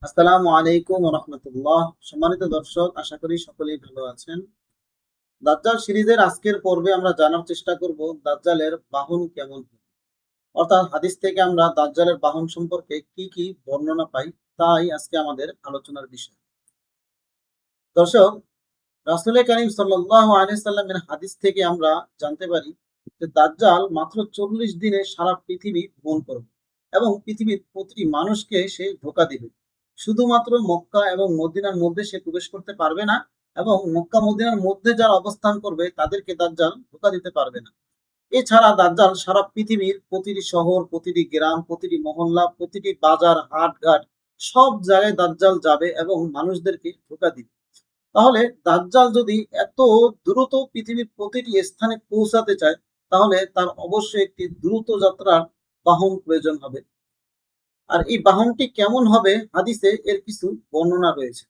আসসালামু আলাইকুম ওয়া রাহমাতুল্লাহ। সম্মানিত দর্শক, আশা করি সকলেই ভালো আছেন। দাজ্জাল সিরিজের আজকের পর্বে আমরা জানার চেষ্টা করব দাজ্জালের বাহন কেমন হবে। অর্থাৎ হাদিস থেকে আমরা দাজ্জালের বাহন সম্পর্কে কি কি বর্ণনা পাই, তাই আজকে আমাদের আলোচনার বিষয়। দর্শক, রাসূল করিম সাল্লাল্লাহু আলাইহি সাল্লামের হাদিস থেকে আমরা জানতে পারি যে দাজ্জাল মাত্র 40 দিনে সারা পৃথিবী ভ্রমণ করবে এবং পৃথিবীর প্রতিটি মানুষকে সে ধোঁকা দিবে। শুধুমাত্র মক্কা এবং মদিনার মধ্যে সে প্রবেশ করতে পারবে না, এবং মক্কা মদিনার মধ্যে যারা অবস্থান করবে তাদেরকে দাজ্জাল ধোঁকা দিতে পারবে না। এছাড়া দাজ্জাল সারা পৃথিবীর প্রতিটি শহর, প্রতিটি গ্রাম, প্রতিটি মহল্লা, প্রতিটি বাজার, হাট ঘাট, সব জায়গায় দাজ্জাল যাবে এবং মানুষদেরকে ধোঁকা দিবে। তাহলে দাজ্জাল যদি এত দ্রুত পৃথিবীর প্রতিটি স্থানে পৌঁছাতে চায়, তাহলে তার অবশ্যই একটি দ্রুত যাত্রার বাহন প্রয়োজন হবে। আর এই বাহনটি কেমন হবে, হাদিসে এর কিছু বর্ণনা রয়েছে।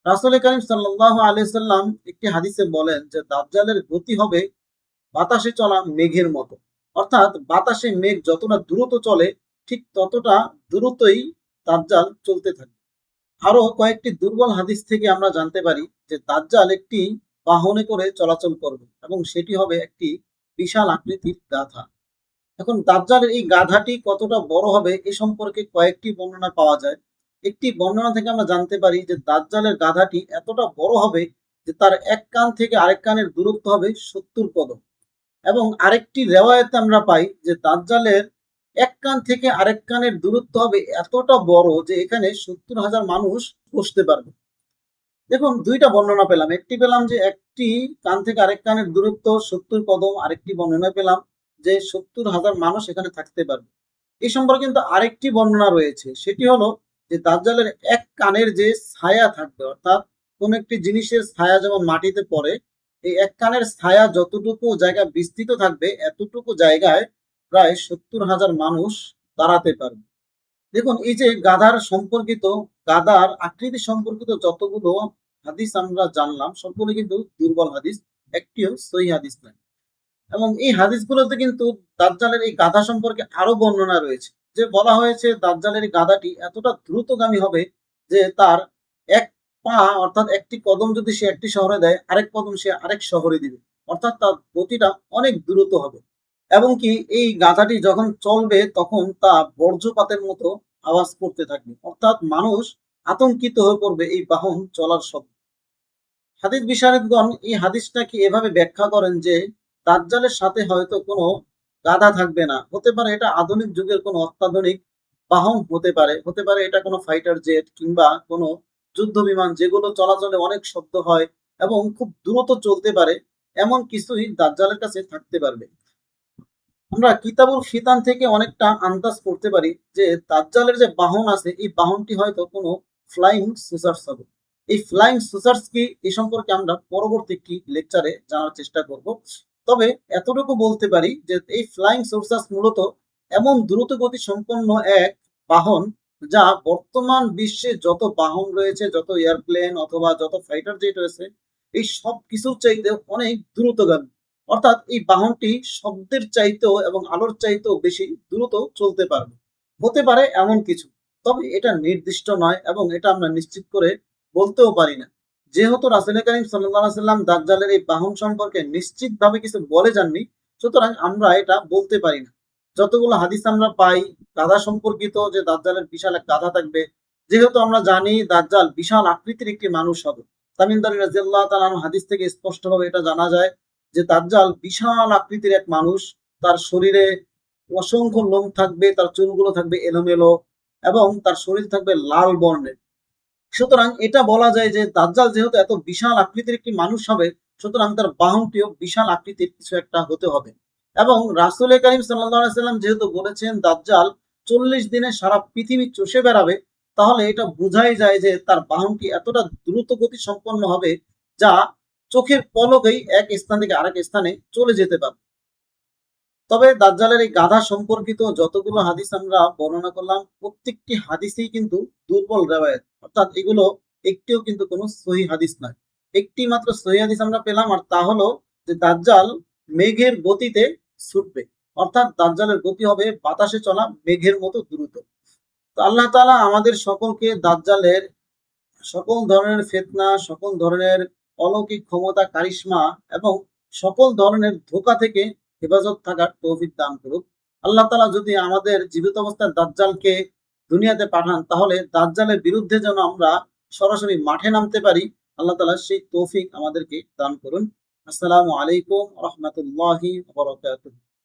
রাসূল করিম সাল্লাল্লাহু আলাইহি সাল্লাম একটি হাদিসে বলেন যে দাজ্জালের গতি হবে বাতাসে চলা মেঘের মতো। অর্থাৎ বাতাসে মেঘ যতটা দ্রুত চলে, ঠিক ততটা দ্রুতই দাজ্জাল চলতে থাকবে। আরো কয়েকটি দুর্বল হাদিস থেকে আমরা জানতে পারি যে দাজ্জাল একটি বাহনে করে চলাচল করবে এবং সেটি হবে একটি বিশাল আকৃতির গাধা। এখন দাজ্জালের এই গাধাটি কতটা বড় হবে এ সম্পর্কে কয়েকটি বর্ণনা পাওয়া যায়। একটি বর্ণনা থেকে আমরা জানতে পারি যে দাজ্জালের গাধাটি এতটা বড় হবে যে তার এক কান থেকে আরেক কানের দূরত্ব হবে 70 কদম। এবং আরেকটি রেওয়ায়েতে আমরা পাই যে দাজ্জালের এক কান থেকে আরেক কানের দূরত্ব হবে এতটা বড় যে এখানে 70,000 মানুষ বসতে পারবে। দেখুন, দুইটা বর্ণনা পেলাম। একটি পেলাম যে একটি কান থেকে আরেক কানের দূরত্ব 70 কদম, আরেকটি বর্ণনা পেলাম যে 70,000 মানুষ এখানে থাকতে পারবে। এই সম্পর্কে কিন্তু আরেকটি বর্ণনা রয়েছে, সেটি হলো যে দাজ্জালের এক কানের যে ছায়া থাকবে, অর্থাৎ কোন একটি জিনিসের ছায়া যেমন মাটিতে পড়ে, এই এক কানের ছায়া যতটুকু জায়গা বিস্তৃত থাকবে এতটুকু জায়গায় প্রায় 70,000 মানুষ দাঁড়াতে পারবে। দেখুন, এই যে গাধার সম্পর্কিত, গাধার আকৃতি সম্পর্কিত যতগুলো হাদিস আমরা জানলাম, সবগুলো কিন্তু দুর্বল হাদিস, একটিও সহি হাদিস নয়। এবং এই হাদিসগুলোতে কিন্তু দাজ্জালের এই গাধা সম্পর্কে আরো বর্ণনা রয়েছে, যে বলা হয়েছে দাজ্জালের এই গাধাটি এতটা দ্রুতগামী হবে যে তার এক পা, অর্থাৎ একটি কদম যদি সে একটি শহরে দেয়, আরেক কদম সে আরেক শহরে দিবে। অর্থাৎ তার গতিটা অনেক দ্রুত হবে। এবং কি এই গাধাটি যখন চলবে তখন তা বজ্রপাতের মতো আওয়াজ করতে থাকবে, অর্থাৎ মানুষ আতঙ্কিত হয়ে পড়বে এই বাহন চলার শব্দ। হাদিস বিশারদগণ এই হাদিসটাকে এভাবে ব্যাখ্যা করেন যে দাজ্জালের সাথে হয়তো কোনো গাধা থাকবে না, হতে পারে এটা আধুনিক যুগের কোনো অত্যাধুনিক বাহন হতে পারে, হতে পারে এটা কোনো ফাইটার জেট কিংবা কোনো যুদ্ধ বিমান, যেগুলো চলাচলে অনেক শব্দ হয় এবং খুব দ্রুত চলতে পারে। এমন কিছুই দাজ্জালের কাছে থাকতে পারবে। আমরা কিতাবুল ফিতান থেকে অনেকটা আন্দাজ করতে পারি যে দাজ্জালের যে বাহন আছে, এই বাহনটি হয়তো কোনো ফ্লাইং সুসার্স হবে। এই ফ্লাইং সুসার্স কি, এ সম্পর্কে আমরা পরবর্তী একটি লেকচারে জানার চেষ্টা করব। তবে এতটুকু বলতে পারি যে এই ফ্লাইং সুসার্স মূলত এমন দ্রুত গতি সম্পন্ন এক বাহন, যা বর্তমান বিশ্বে যত বাহন রয়েছে, যত এয়ারপ্লেন অথবা যত ফাইটার জেট রয়েছে, এই সব কিছুর চাইতে অনেক দ্রুতগামী। অর্থাৎ এই বাহনটি শব্দের চাইতেও এবং আলোর চাইতেও বেশি দ্রুত চলতে পারবে। হতে পারে এমন কিছু, তবে এটা নির্দিষ্ট নয় এবং এটা আমরা নিশ্চিত করে বলতেও পারি না। যেহেতু রাসূল করিম সাল্লাল্লাহু আলাইহি সাল্লাম দাজ্জালের এই বাহন সম্পর্কে নিশ্চিতভাবে কিছু বলে যাননি, সুতরাং আমরা এটা বলতে পারি না। যতগুলো হাদিস আমরা পাই গাধা সম্পর্কিত, যে দাজ্জালের বিশাল এক গাধা থাকবে, যেহেতু আমরা জানি দাজ্জাল বিশাল আকৃতির একটি মানুষ হবে। তামিম দারি রাদিয়াল্লাহু তাআলা আনহু হাদিস থেকে স্পষ্টভাবে এটা জানা যায় যে দাজ্জাল বিশাল আকৃতির এক মানুষ। তার শরীরে অসংখ্য লোম থাকবে, তার চুলগুলো থাকবে এলোমেলো এবং তার শরীর থাকবে লাল বর্ণের। সুতরাং এটা বলা যায় যে দাজ্জাল যেহেতু এত বিশাল আকৃতির একটি মানুষ হবে, সুতরাং তার বাহনটিও বিশাল আকৃতির কিছু একটা হতে হবে। এবং রাসূল করিম সাল্লাল্লাহু আলাইহি সাল্লাম যেহেতু বলেছেন দাজ্জাল 40 দিনে সারা পৃথিবী চষে বেড়াবে, তাহলে এটা বোঝাই যায় যে তার বাহনটি এতটা দ্রুত গতি সম্পন্ন হবে যা চোখের পলকেই এক স্থান থেকে আরেক স্থানে চলে যেতে পারে। তবে দাজ্জালের এই গাধা সম্পর্কিত যতগুলো হাদিস আমরা বর্ণনা করলাম, প্রত্যেকটি হাদিসেই কিন্তু দুর্বল রেওয়ায়েত, অর্থাৎ এগুলো একটিও কিন্তু কোনো সহি হাদিস নয়। একটি মাত্র সহি হাদিস আমরা পেলাম, আর তা হলো যে দাজ্জাল মেঘের গতিতে ছুটবে। অর্থাৎ দাজ্জালের গতি হবে বাতাসে চলা মেঘের মতো দ্রুত। তো আল্লাহ তাআলা আমাদের সকলকে দাজ্জালের সকল ধরনের ফিতনা, সকল ধরনের অলৌকিক ক্ষমতা, কারিশমা এবং সকল ধরনের ধোঁকা থেকে হেফাজত থাকার তৌফিক দান করুক। আল্লাহ তাআলা যদি আমাদের জীবিত অবস্থায় দাজ্জালকে দুনিয়াতে পাঠান, তাহলে দাজ্জালের বিরুদ্ধে যেন আমরা সরাসরি মাঠে নামতে পারি। আল্লাহ তাআলা সেই তৌফিক আমাদেরকে দান করুন। আসসালামু আলাইকুম ওয়া রাহমাতুল্লাহি ওয়া বারাকাতুহু।